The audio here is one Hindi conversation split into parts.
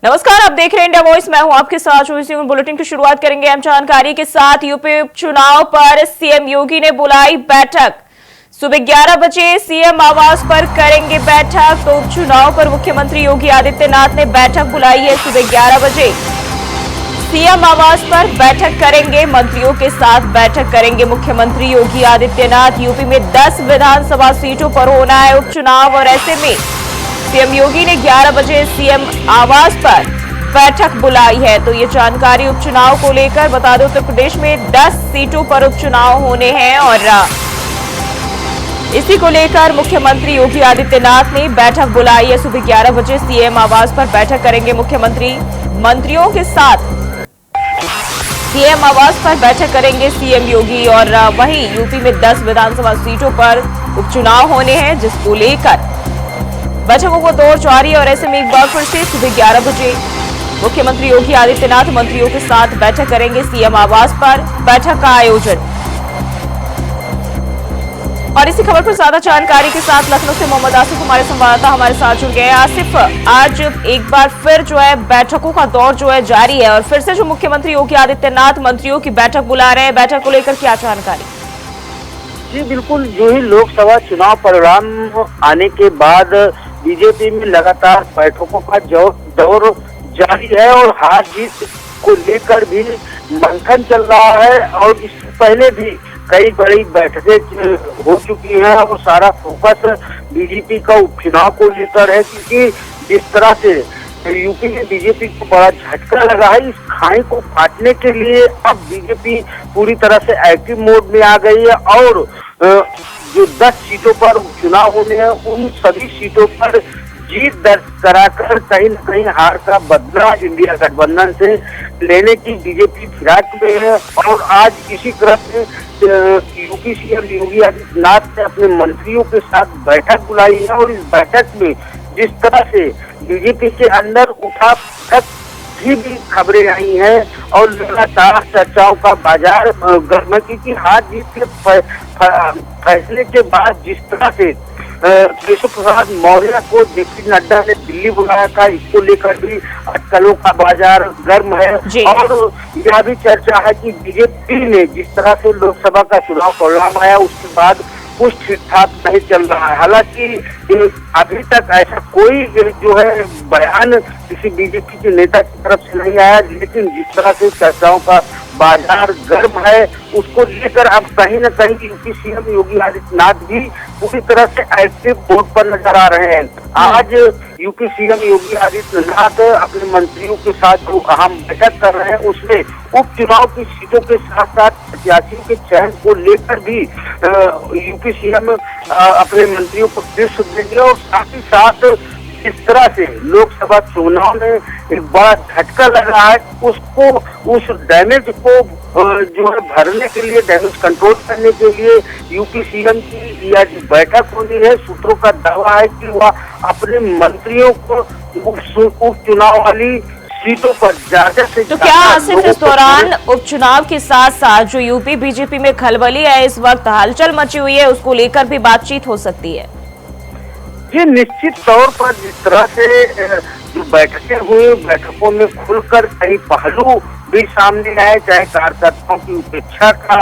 नमस्कार, आप देख रहे हैं इंडिया वॉइस। मैं हूं आपके साथ बुलेटिन की शुरुआत करेंगे हम जानकारी के साथ। यूपी उपचुनाव पर सीएम योगी ने बुलाई बैठक। सुबह 11 बजे सीएम आवास पर करेंगे बैठक। तो उपचुनाव पर मुख्यमंत्री योगी आदित्यनाथ ने बैठक बुलाई है। सुबह 11 बजे सीएम आवास पर बैठक करेंगे, मंत्रियों के साथ बैठक करेंगे मुख्यमंत्री योगी आदित्यनाथ। यूपी में 10 विधानसभा सीटों पर होना है उपचुनाव और ऐसे में सीएम योगी ने 11 बजे सीएम आवास पर बैठक बुलाई है। तो ये जानकारी उपचुनाव को लेकर बता दें, उत्तर प्रदेश में 10 सीटों पर उपचुनाव होने हैं और इसी को लेकर मुख्यमंत्री योगी आदित्यनाथ ने बैठक बुलाई है। सुबह 11 बजे सीएम आवास पर बैठक करेंगे मुख्यमंत्री, मंत्रियों के साथ सीएम आवास पर बैठक करेंगे सीएम योगी। और वहीं यूपी में 10 विधानसभा सीटों पर उपचुनाव होने हैं, जिसको लेकर बैठकों को दौर जारी है। और ऐसे में एक बार फिर से सुबह 11 बजे मुख्यमंत्री योगी आदित्यनाथ मंत्रियों के साथ बैठक करेंगे सीएम आवास पर, बैठक का आयोजन। और इसी खबर पर ज्यादा जानकारी के साथ लखनऊ से मोहम्मद आसिफ हमारे संवाददाता हमारे साथ जुड़ गए हैं। आसिफ, आज एक बार फिर जो है बैठकों का दौर जो है जारी है और फिर से जो मुख्यमंत्री योगी आदित्यनाथ मंत्रियों की बैठक बुला रहे हैं, बैठक को लेकर क्या जानकारी? जी बिल्कुल, जो ही लोकसभा चुनाव परिणाम आने के बाद बीजेपी में लगातार बैठकों का दौर जारी है और हार जीत को लेकर भी मंथन चल रहा है। और इससे पहले भी कई बड़ी बैठकें हो चुकी हैं और सारा फोकस बीजेपी का उपचुनाव को लेकर है, क्योंकि जिस तरह से यूपी में बीजेपी को बड़ा झटका लगा है, इस खाई को काटने के लिए अब बीजेपी पूरी तरह से एक्टिव मोड में आ गई है। और जो 10 सीटों पर उपचुनाव होने हैं, उन सभी सीटों पर जीत दर्ज कराकर कहीं न कहीं हार का बदला इंडिया गठबंधन से लेने की बीजेपी फिराक में है। और आज इसी क्रम में यूपी सीएम योगी आदित्यनाथ ने अपने मंत्रियों के साथ बैठक बुलाई है। और इस बैठक में जिस तरह से बीजेपी के अंदर उठा भी खबरें आई हैं और लगातार चर्चाओं का बाजार गर्म है, क्योंकि हार जीत के फैसले के बाद जिस तरह से केशव प्रसाद मौर्य को जेपी नड्डा ने दिल्ली बुलाया था, इसको लेकर भी अटकलों का बाजार गर्म है। और यह भी चर्चा है कि बीजेपी ने जिस तरह से लोकसभा का चुनाव परिणाम आया उसके बाद कुछ ठीक ठाक नहीं चल रहा है। हालांकि अभी तक ऐसा कोई जो है बयान किसी बीजेपी के नेता की तरफ से नहीं आया, लेकिन जिस तरह से चर्चाओं का बाजार गर्म है उसको लेकर अब कहीं न कहीं यूपी सीएम योगी आदित्यनाथ भी पूरी तरह से एक्टिव मोड पर नजर आ रहे हैं। आज यूपी सीएम योगी आदित्यनाथ अपने मंत्रियों के साथ जो अहम बैठक कर रहे हैं, उसमें उपचुनाव की सीटों के साथ साथ प्रत्याशियों के चयन को लेकर भी यूपी सीएम अपने मंत्रियों को निर्देश देंगे। और साथ ही साथ इस तरह से लोकसभा चुनाव में एक बड़ा झटका लग रहा है, उसको उस डैमेज को जो है भरने के लिए, डैमेज कंट्रोल करने के लिए यूपी सीएम की यह बैठक होनी है। सूत्रों का दावा है कि वह अपने मंत्रियों को उपचुनाव वाली सीटों पर ज्यादा से तो क्या आसिफ इस दौरान उपचुनाव के साथ साथ जो यूपी बीजेपी में खलबली है, इस वक्त हलचल मची हुई है, उसको लेकर भी बातचीत हो सकती है? ये निश्चित तौर पर जिस तरह से जो बैठकें हुई, बैठकों में खुलकर कई पहलू भी सामने आए, चाहे कार्यकर्ताओं की उपेक्षा का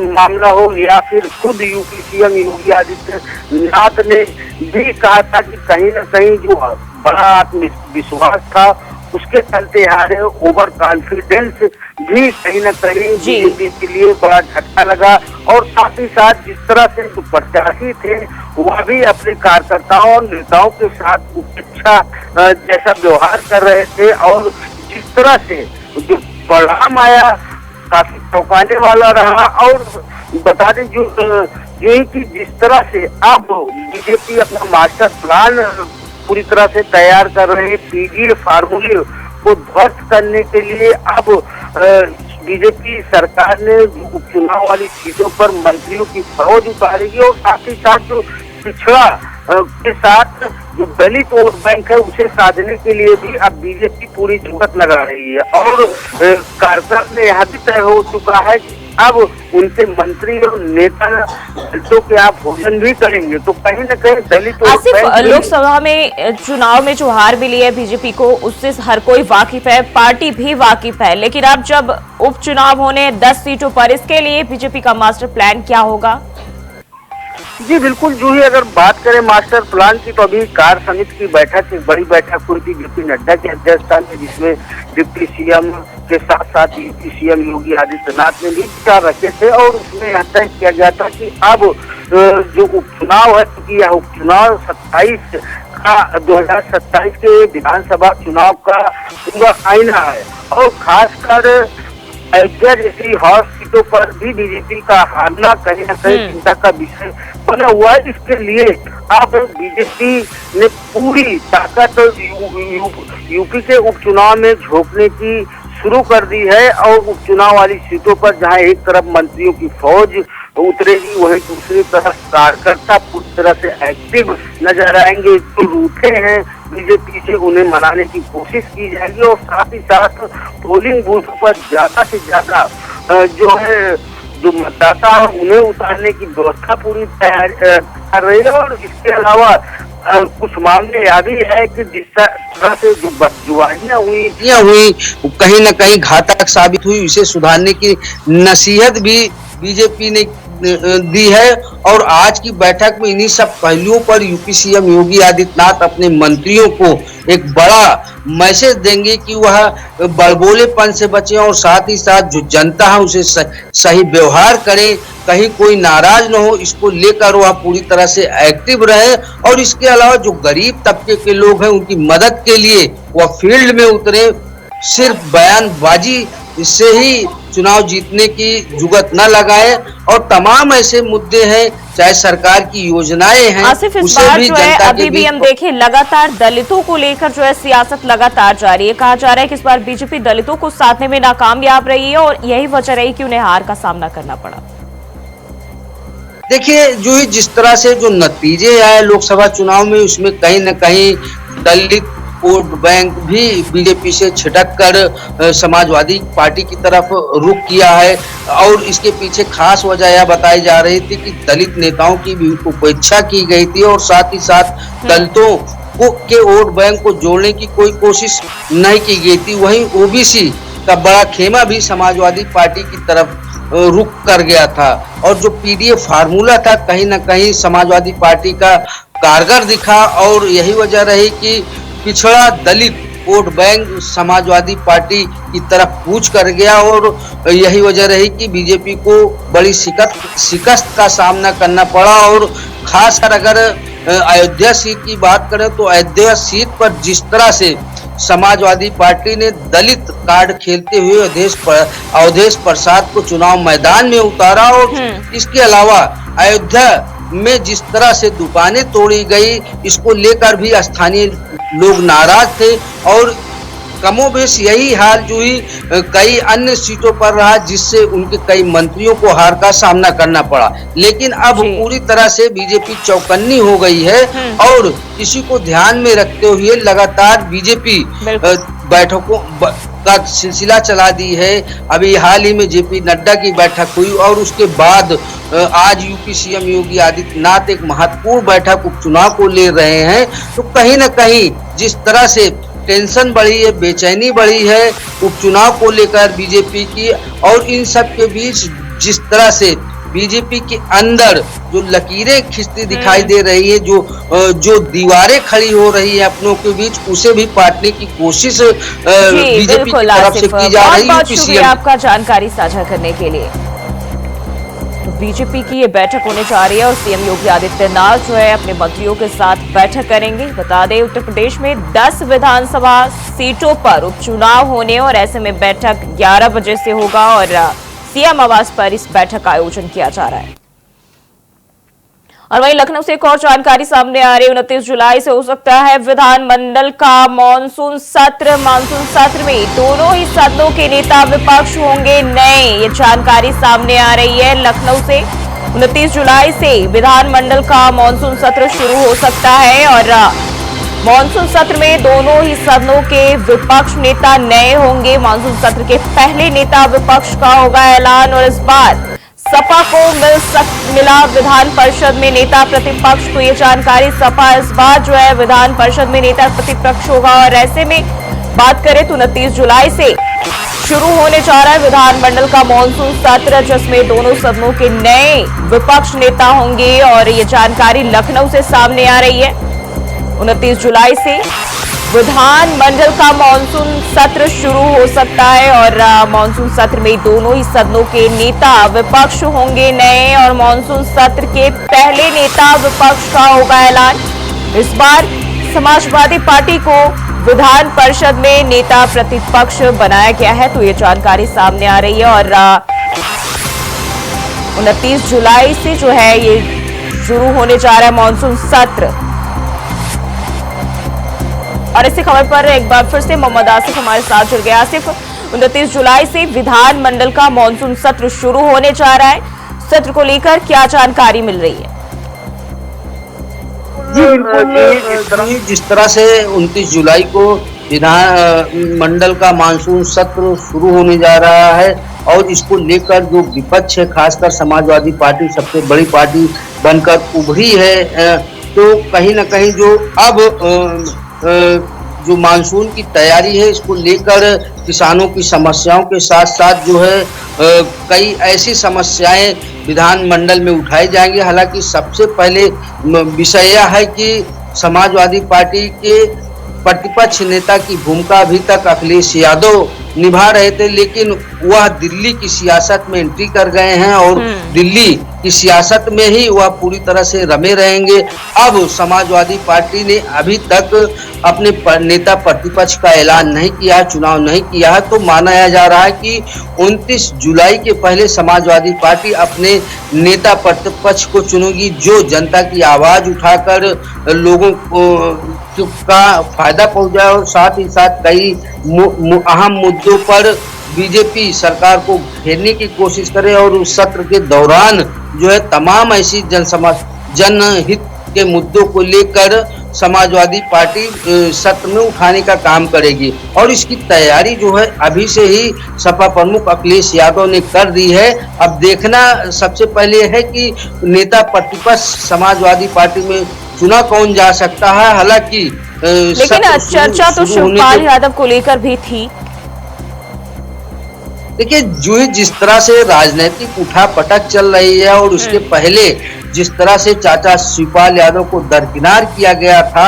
मामला हो या फिर खुद यूपी सीएम योगी आदित्यनाथ ने भी कहा था कि कहीं न कहीं जो बड़ा आत्मविश्वास था उसके चलते हारे, ओवर कॉन्फिडेंस भी कहीं न कहीं बीजेपी के लिए बड़ा झटका लगा। और साथ ही साथ जिस तरह से जो प्रत्याशी थे वह भी अपने कार्यकर्ताओं और नेताओं के साथ उपेक्षा जैसा व्यवहार कर रहे थे। और जिस तरह से जो परिणाम आया काफी चौंकाने वाला रहा। और बता दें जो कि जिस तरह से अब बीजेपी अपना मास्टर प्लान पूरी तरह से तैयार कर रहे हैं, पीजीए फार्मूले को ध्वस्त करने के लिए अब बीजेपी सरकार ने उपचुनाव वाली सीटों पर मंत्रियों की फौज उतारेगी। और साथ ही साथ जो पिछड़ा के साथ जो दलित वोट बैंक है उसे साधने के लिए भी अब बीजेपी पूरी जुगत लगा रही है। और कार्यक्रम में यह भी तय हो चुका है कि अब उनके मंत्री और नेता दलितों के आप भोजन भी करेंगे, तो कहीं न कहीं दलित आसिफ, लोकसभा में चुनाव में जो हार मिली है बीजेपी को, उससे हर कोई वाकिफ है, पार्टी भी वाकिफ है, लेकिन अब जब उपचुनाव होने 10 सीटों पर, इसके लिए बीजेपी का मास्टर प्लान क्या होगा? जी बिल्कुल, जो ही अगर बात करें मास्टर प्लान की, तो अभी कार्य समिति की बैठक, एक बड़ी बैठक हुई थी जेपी नड्डा की अध्यक्षता में, जिसमें डिप्टी सीएम के साथ साथ यूपी सीएम योगी आदित्यनाथ ने भी विचार रखे थे और उसमें यह तय किया गया था कि अब जो उपचुनाव है, क्योंकि यह उपचुनाव 2027 के विधानसभा चुनाव का पूरा आईना है और खासकर अयोध्या जैसी हॉट सीटों पर भी बीजेपी का हारना कहीं न कहीं चिंता का विषय बना हुआ है। इसके लिए अब बीजेपी ने पूरी ताकत यूपी के उपचुनाव में झोंकने की शुरू कर दी है और उपचुनाव वाली सीटों पर जहां एक तरफ मंत्रियों की फौज उतरेगी, वहीं दूसरी तरफ कार्यकर्ता पूरी तरह से एक्टिव नजर आएंगे। जो रूठे हैं बीजेपी से, उन्हें मनाने की कोशिश की जाएगी और साथ ही साथ पोलिंग बूथ पर ज्यादा से ज्यादा जो मतदाता है उन्हें उतारने की व्यवस्था पूरी तैयार कर रही है। और इसके अलावा कुछ मामले यह भी है कि जिस तरह से जो बदजुबानियां हुई कहीं न कहीं घातक साबित हुई, इसे सुधारने की नसीहत भी बीजेपी ने दी है। और आज की बैठक में इन्हीं सब पहलुओं पर यूपी सीएम योगी आदित्यनाथ अपने मंत्रियों को एक बड़ा मैसेज देंगे कि वह बड़बोलेपन से बचें और साथ ही साथ जो जनता है उसे सही व्यवहार करें, कहीं कोई नाराज न हो, इसको लेकर वह पूरी तरह से एक्टिव रहे। और इसके अलावा जो गरीब तबके के लोग हैं उनकी मदद के लिए वह फील्ड में उतरे, सिर्फ बयानबाजी इससे ही चुनाव जीतने की जुगत न लगाए। और तमाम ऐसे मुद्दे हैं, चाहे सरकार की योजनाएं हैं, आसिफ, इस बार जो है अभी भी हम देखें लगातार दलितों को लेकर जो है सियासत लगातार जारी है। कहा जा रहा है कि इस बार बीजेपी दलितों को साधने में नाकामयाब रही है और यही वजह रही कि उन्हें हार का सामना करना पड़ा। देखिए, जो ही जिस तरह से जो नतीजे आए लोकसभा चुनाव में, उसमें कहीं न कहीं दलित वोट बैंक भी बीजेपी से छिटक कर समाजवादी पार्टी की तरफ रुख किया है। और इसके पीछे खास वजह यह बताई जा रही थी कि दलित नेताओं की भी उपेक्षा की गई थी और साथ ही साथ दलितों के वोट बैंक को जोड़ने की कोई कोशिश नहीं की गई थी। वहीं ओबीसी का बड़ा खेमा भी समाजवादी पार्टी की तरफ रुक कर गया था और जो पीडीएफ फार्मूला था कहीं न कहीं समाजवादी पार्टी का कारगर दिखा। और यही वजह रही कि पिछड़ा दलित वोट बैंक समाजवादी पार्टी की तरफ कूच कर गया और यही वजह रही कि बीजेपी को बड़ी शिकस्त का सामना करना पड़ा। और खासकर अगर अयोध्या सीट की बात करें तो अयोध्या सीट पर जिस तरह से समाजवादी पार्टी ने दलित कार्ड खेलते हुए अवधेश प्रसाद को चुनाव मैदान में उतारा और इसके अलावा अयोध्या में जिस तरह से दुकानें तोड़ी गई, इसको लेकर भी स्थानीय लोग नाराज थे। और कमोबेश यही हाल जो ही कई अन्य सीटों पर रहा, जिससे उनके कई मंत्रियों को हार का सामना करना पड़ा। लेकिन अब पूरी तरह से बीजेपी चौकन्नी हो गई है और इसी को ध्यान में रखते हुए लगातार बीजेपी बैठकों का सिलसिला चला दी है। अभी हाल ही में जेपी नड्डा की बैठक हुई और उसके बाद आज यूपी सीएम योगी आदित्यनाथ एक महत्वपूर्ण बैठक उपचुनाव को ले रहे हैं। तो कहीं न कहीं जिस तरह से टेंशन बढ़ी है, बेचैनी बढ़ी है उपचुनाव को लेकर बीजेपी की, और इन सब के बीच जिस तरह से बीजेपी के अंदर जो लकीरें खिंचती दिखाई दे रही है, जो दीवारें खड़ी हो रही है अपनों के बीच, उसे भी पाटने की कोशिश बीजेपी की तरफ से की जा रही है। बहुत शुक्रिया आपका जानकारी साझा करने के लिए। तो बीजेपी की ये बैठक होने जा रही है और सीएम योगी आदित्यनाथ जो है अपने मंत्रियों के साथ बैठक करेंगे। बता दें उत्तर प्रदेश में 10 विधानसभा सीटों पर उपचुनाव होने और ऐसे में बैठक 11 बजे से होगा और सीएम आवास पर इस बैठक का आयोजन किया जा रहा है। और वहीं लखनऊ से एक और जानकारी सामने आ रही है, 29 जुलाई से हो सकता है विधानमंडल का मानसून सत्र। मानसून सत्र में दोनों ही सदनों के नेता विपक्ष होंगे नए, ये जानकारी सामने आ रही है। लखनऊ से 29 जुलाई से विधानमंडल का मानसून सत्र शुरू हो सकता है और मानसून सत्र में दोनों ही सदनों के विपक्ष नेता नए होंगे। मानसून सत्र के पहले नेता विपक्ष का होगा ऐलान और इस बार सपा को मिला विधान परिषद में नेता प्रतिपक्ष को ये जानकारी। सपा इस बार जो है विधान परिषद में नेता प्रतिपक्ष होगा और ऐसे में बात करें तो 29 जुलाई से शुरू होने जा रहा है विधानमंडल का मानसून सत्र, जिसमें दोनों सदनों के नए विपक्ष नेता होंगे और ये जानकारी लखनऊ से सामने आ रही है। 29 जुलाई से विधानमंडल का मानसून सत्र शुरू हो सकता है और मानसून सत्र में दोनों ही सदनों के नेता विपक्ष होंगे नए और मानसून सत्र के पहले नेता विपक्ष का होगा ऐलान। इस बार समाजवादी पार्टी को विधान परिषद में नेता प्रतिपक्ष बनाया गया है, तो ये जानकारी सामने आ रही है और 29 जुलाई से जो है ये शुरू होने जा रहा है मानसून सत्र। और इसी खबर पर एक बार फिर से मोहम्मद आसिफ हमारे साथ जुड़ गए। आसिफ, 29 जुलाई से विधानमंडल का मानसून सत्र शुरू होने जा रहा है, सत्र को लेकर क्या जानकारी मिल रही है? जी, जिस तरह से 29 जुलाई को विधानमंडल का मानसून सत्र शुरू होने जा रहा है और इसको लेकर जो विपक्ष है, खासकर समाजवादी पार्टी सबसे बड़ी पार्टी बनकर उभरी है, तो कहीं ना कहीं जो अब जो मानसून की तैयारी है इसको लेकर किसानों की समस्याओं के साथ साथ जो है कई ऐसी समस्याएं विधानमंडल में उठाई जाएंगी। हालांकि सबसे पहले विषय यह है कि समाजवादी पार्टी के प्रतिपक्ष नेता की भूमिका अभी तक अखिलेश यादव निभा रहे थे, लेकिन वह दिल्ली की सियासत में एंट्री कर गए हैं और दिल्ली की सियासत में ही वह पूरी तरह से रमे रहेंगे। अब समाजवादी पार्टी ने अभी तक अपने नेता प्रतिपक्ष का ऐलान नहीं किया, चुनाव नहीं किया है, तो माना जा रहा है कि 29 जुलाई के पहले समाजवादी पार्टी अपने नेता प्रतिपक्ष को चुनेगी जो जनता की आवाज उठाकर लोगों को का फायदा पहुंचाए और साथ ही साथ कई अहम मुद्दों पर बीजेपी सरकार को घेरने की कोशिश करे और उस सत्र के दौरान जो है तमाम ऐसी जनहित के मुद्दों को लेकर समाजवादी पार्टी सत्र में उठाने का काम करेगी और इसकी तैयारी जो है अभी से ही सपा प्रमुख अखिलेश यादव ने कर दी है। अब देखना सबसे पहले है कि नेता प्रतिपक्ष समाजवादी पार्टी में चुना कौन जा सकता है। हालांकि लेकिन चर्चा तो शिवपाल यादव को लेकर भी थी। देखिए, जो जिस तरह से राजनीतिक उठापटक चल रही है और उसके पहले जिस तरह से चाचा शिवपाल यादव को दरकिनार किया गया था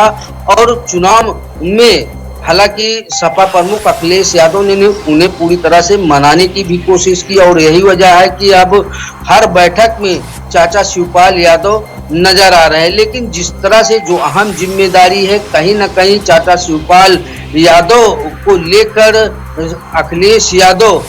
और चुनाव में हालांकि सपा प्रमुख अखिलेश यादव ने उन्हें पूरी तरह से मनाने की भी कोशिश की और यही वजह है कि अब हर बैठक में चाचा शिवपाल यादव नजर आ रहे हैं। लेकिन जिस तरह से जो अहम जिम्मेदारी है कहीं ना कहीं चाचा शिवपाल यादव को लेकर अखिलेश यादव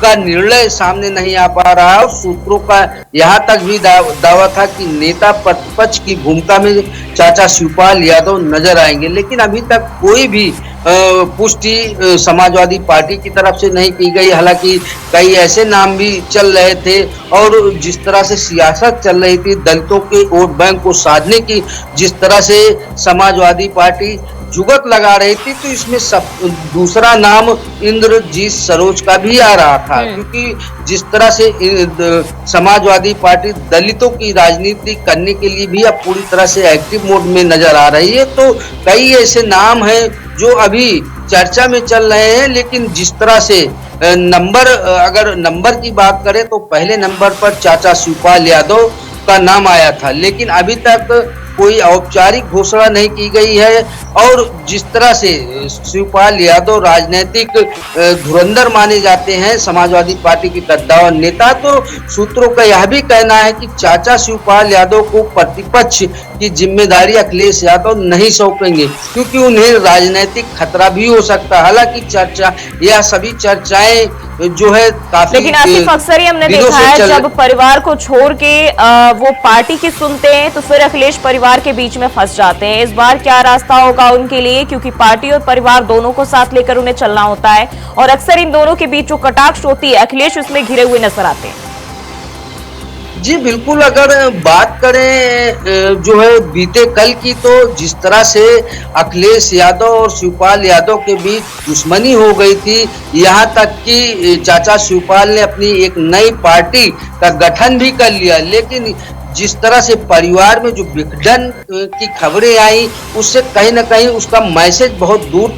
का निर्णय सामने नहीं आ पा रहा है और सूत्रों का यहाँ तक भी दावा था कि नेता प्रतिपक्ष की भूमिका में चाचा शिवपाल यादव नजर आएंगे, लेकिन अभी तक कोई भी पुष्टि समाजवादी पार्टी की तरफ से नहीं की गई। हालांकि कई ऐसे नाम भी चल रहे थे और जिस तरह से सियासत चल रही थी दलितों के वोट बैंक को साधने की, जिस तरह से समाजवादी पार्टी जुगत लगा रही थी, तो इसमें सब दूसरा नाम इंद्रजीत सरोज का भी आ रहा था, क्योंकि जिस तरह से समाजवादी पार्टी दलितों की राजनीति करने के लिए भी अब पूरी तरह से एक्टिव मोड में नजर आ रही है। तो कई ऐसे नाम हैं जो अभी चर्चा में चल रहे हैं, लेकिन जिस तरह से अगर नंबर की बात करें तो पहले नंबर पर चाचा शिवपाल यादव का नाम आया था, लेकिन अभी तक कोई औपचारिक घोषणा नहीं की गई है। और जिस तरह से शिवपाल यादव राजनीतिक धुरंधर माने जाते हैं, समाजवादी पार्टी की कद्दावर नेता, तो सूत्रों का यह भी कहना है कि चाचा शिवपाल यादव को प्रतिपक्ष की जिम्मेदारी अखिलेश यादव नहीं सौंपेंगे, क्योंकि उन्हें राजनीतिक खतरा भी हो सकता है। हालांकि यह सभी चर्चाएं जो है काफी, लेकिन आसिफ अक्सर ही हमने देखा है जब परिवार को छोड़ के वो पार्टी की सुनते हैं तो फिर अखिलेश परिवार के बीच में फंस जाते हैं। इस बार क्या रास्ता होगा उनके लिए, क्योंकि पार्टी और परिवार दोनों को साथ लेकर उन्हें चलना होता है और अक्सर इन दोनों के बीच जो कटाक्ष होती है अखिलेश उसमें घिरे हुए नजर आते हैं। जी बिल्कुल, अगर बात करें जो है बीते कल की, तो जिस तरह से अखिलेश यादव और शिवपाल यादव के बीच दुश्मनी हो गई थी, यहाँ तक कि चाचा शिवपाल ने अपनी एक नई पार्टी का गठन भी कर लिया। लेकिन जिस तरह से परिवार में जो विघटन की खबरें आई, उससे कहीं न कहीं उसका मैसेज बहुत दूर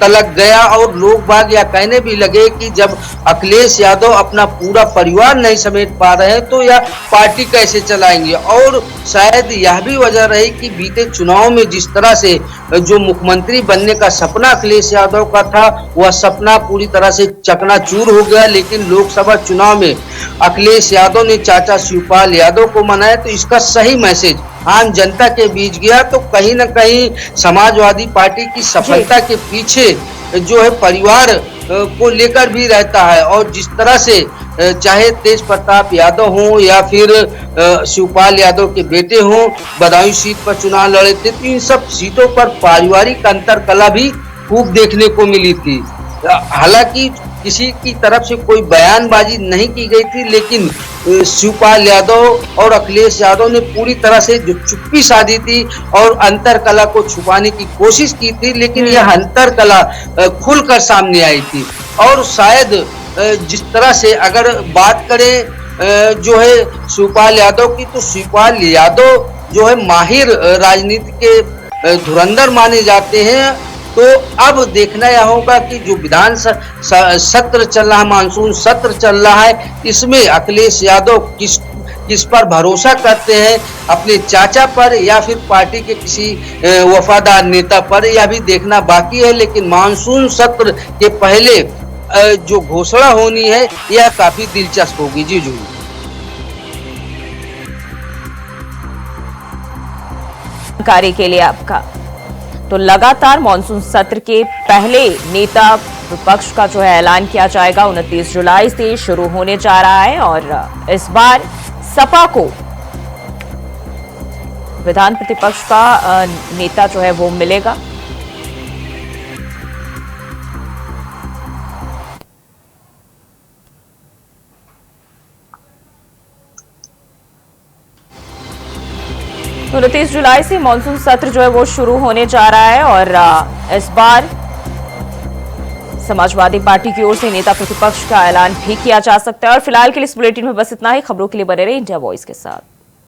तलक गया और लोग बाग या कहने भी लगे कि जब अखिलेश यादव अपना पूरा परिवार नहीं समेट पा रहे हैं तो यह पार्टी कैसे चलाएंगे। और शायद यह भी वजह रही कि बीते चुनाव में जिस तरह से जो मुख्यमंत्री बनने का सपना अखिलेश यादव का था, वह सपना पूरी तरह से चकनाचूर हो गया। लेकिन लोकसभा चुनाव में अखिलेश यादव ने चाचा शिवपाल यादव को मनाया, तो इसका सही मैसेज आम जनता के बीच गया। तो कहीं न कहीं समाजवादी पार्टी की सफलता के पीछे जो है परिवार को लेकर भी रहता है। और जिस तरह से चाहे तेज प्रताप यादव हों या फिर शिवपाल यादव के बेटे हों, बदायूं सीट पर चुनाव लड़े थे, तो इन सब सीटों पर पारिवारिक अंतरकलह भी खूब देखने को मिली थी। हालांकि किसी की तरफ से कोई बयानबाजी नहीं की गई थी, लेकिन शिवपाल यादव और अखिलेश यादव ने पूरी तरह से जो चुप्पी साधी थी और अंतरकला को छुपाने की कोशिश की थी, लेकिन यह अंतरकला खुलकर सामने आई थी। और शायद जिस तरह से अगर बात करें जो है शिवपाल यादव की, तो शिवपाल यादव जो है माहिर राजनीति के धुरंधर माने जाते हैं। तो अब देखना यह होगा कि जो विधान सत्र चल रहा है, मानसून सत्र चल रहा है, इसमें अखिलेश यादव किस पर भरोसा करते हैं, अपने चाचा पर या फिर पार्टी के किसी वफादार नेता पर, यह भी देखना बाकी है। लेकिन मानसून सत्र के पहले जो घोषणा होनी है, यह काफी दिलचस्प होगी। जी जी जानकारी के लिए आपका। तो लगातार मॉनसून सत्र के पहले नेता विपक्ष का जो है ऐलान किया जाएगा, 29 जुलाई से शुरू होने जा रहा है। और इस बार सपा को विधान प्रतिपक्ष का नेता जो है वो मिलेगा। तो 29 जुलाई से मॉनसून सत्र जो है वो शुरू होने जा रहा है। और इस बार समाजवादी पार्टी की ओर से नेता प्रतिपक्ष का ऐलान भी किया जा सकता है। और फिलहाल के लिए इस बुलेटिन में बस इतना ही। खबरों के लिए बने रहिए इंडिया वॉइस के साथ।